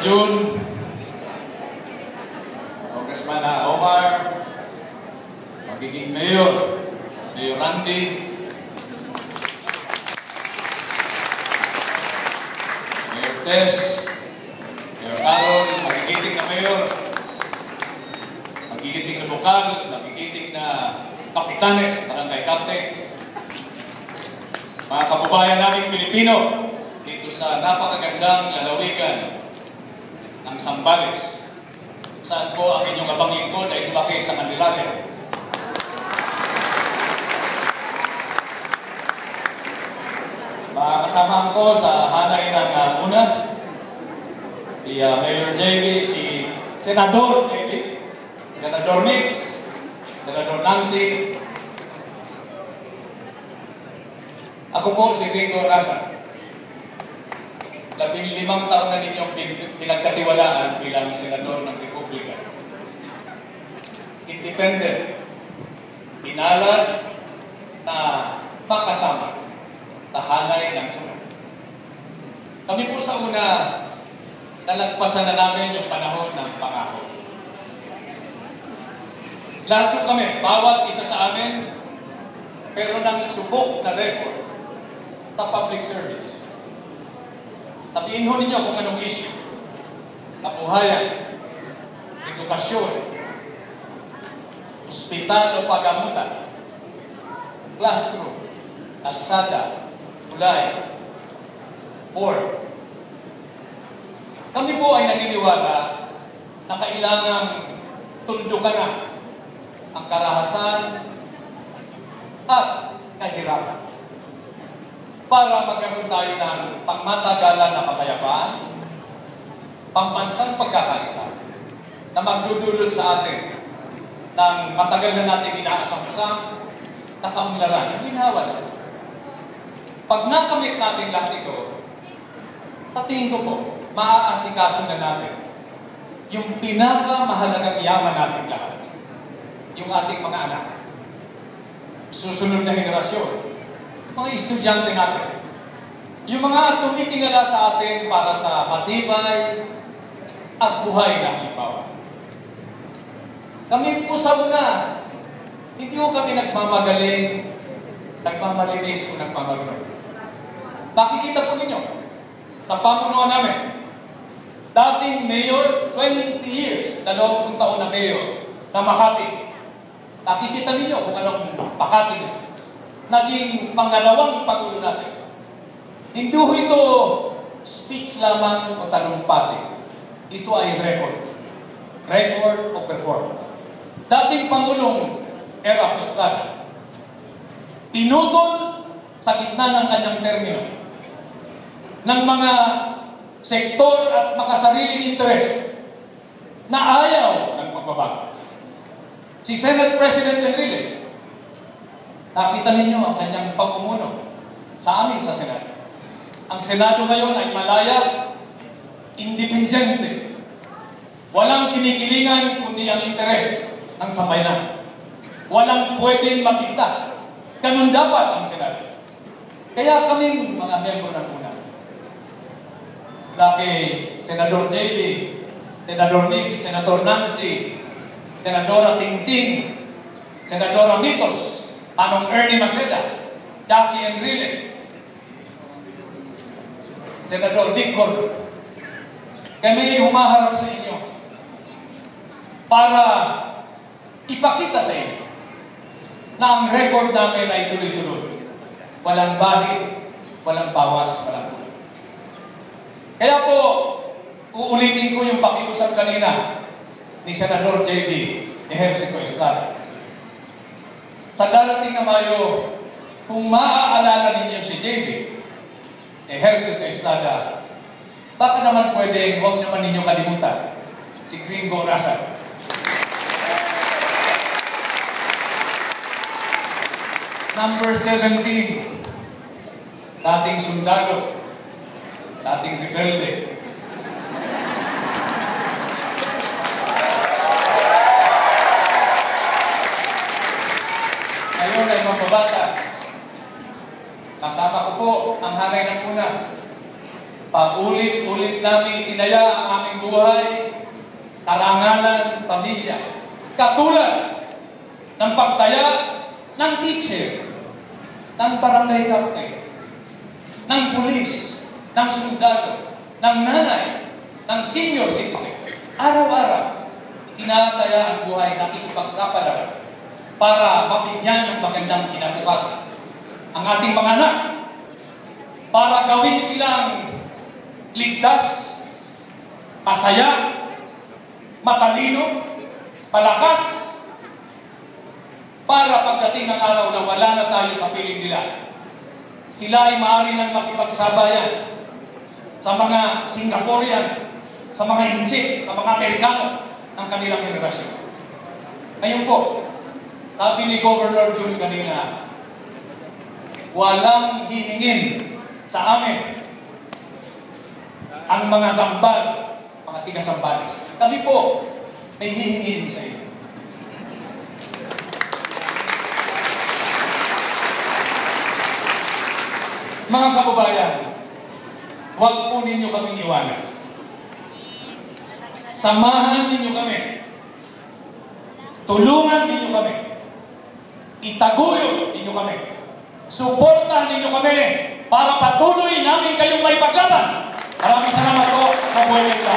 June, Congressman Omar, magiging Mayor Randy, Mayor Tess, Mayor Carol, magigiting na Mayor, magigiting na lokal, magigiting na kapitanes, barangay captains, mga kababayan naming Pilipino dito sa napakagandang lalawigan ng Zambales, saan po ang inyong abang lingkod ay lumaki sa Candelaria. Kasama ko sa hanay ng una, si Mayor JB, si Senador JB, Senador Nix, Senador Nancy. Ako po si Ringo Rasa. 15 taon na ninyong pinagkatiwalaan bilang Senador ng Republika. Independent, pinalad na makasama sa hanay ng una. Kami po sa una, nalagpasan na namin yung panahon ng pangako. Lahat po kami, bawat isa sa amin, pero ng subok na record sa public service. Sabihin ho ninyo kung anong issue. Kabuhayan, edukasyon, ospital o pagamutan, classroom, kalsada, kulay, board. Kami po ay naniniwala na kailangang tundukan na ang karahasan at kahirapan para magkaroon tayo ng pangmatagalan na kapayapaan, pambansang pagkakaisa na magdudulot sa atin ng matagal na natin inaasam-asam na kaunlaran, ang ginawa sa atin. Pag nakamit natin lahat ito, sa tingin ko po, maaasikaso na natin yung pinakamahalagang yaman natin lahat, yung ating mga anak, susunod na henerasyon, mga estudyante natin, yung mga tumitingala sa atin para sa matibay at buhay na halimbawa. Kami po sa una, hindi ko kami nagmamagaling, nagmamalinis o nagmamagano. Nakikita po ninyo sa pamunuan namin, dating mayor, 20 years, 20 taon na mayor na Makati. Nakikita ninyo kung anong Makati na. Naging pangalawang pangulo natin. Hindi ito speech lamang o talumpati. Ito ay record. Record o performance. Dating Pangulong Era Estrada, pinutol sa gitna ng kanyang termino ng mga sektor at makasariling interes na ayaw ng pagbabago. Si Senate President Enrile, nakita ninyo ang kanyang pamumuno sa amin sa Senado. Ang Senado ngayon ay malaya, independente. Walang kinikilingan kundi ang interes ng sambayanan. Walang pwedeng makita. Ganun dapat ang Senado. Kaya kaming mga miyembro ng una, laki Senador JB, Senador Nick, Senador Nancy, Senadora Tingting, Senadora Mitos, Manong Ernie Maceda, Jackie Enrile, Senador Dick Gordo, kami humaharap sa inyo para ipakita sa inyo na ang record namin ay tuloy-tuloy. Walang bahid, walang bawas, walang kulang. Kaya po, uulitin ko yung pakiusap kanina ni Senador JB Ejercito Estrada. Sa darating na Mayo, kung maaalala ninyo si JB Ejercito Estrada, baka naman pwedeng huwag naman ninyo kalimutan si Gringo Rasa. Number 17, dating sundalo, dating rebelde. Ngayon ay mababatas. Kasama ko po ang hanay ng una. Paulit-ulit namin itinaya ang aming buhay, karangalan, pamilya. Katulad ng pagtaya ng teacher, ng barangay captain, ng pulis, ng sundalo, ng nanay, ng senior citizen. Araw-araw, itinataya ang buhay na ipagsapalaran para mabigyan ng magandang kinabukasan ang ating mga anak, para gawin silang ligtas, masaya, matalino, palakas, para pagdating ng araw na wala na tayo sa piling nila, sila ay maaari nang makipagsabayan sa mga Singaporean, sa mga Inche, sa mga Amerikano ng kanilang henerasyon. Ngayon po, sabi ni Governor Jun kanina, walang hihingin sa amin ang mga sambal, mga tiga-sambales. Kami po, may hihingin sa inyo. Mga kababayan, huwag po ninyo kaming iwanan. Samahan ninyo kami. Tulungan ninyo kami. Itaguyod ninyo kami. Suportahan ninyo kami para patuloy namin kayong may paglaban. Maraming salamat po. Mabuhay ka.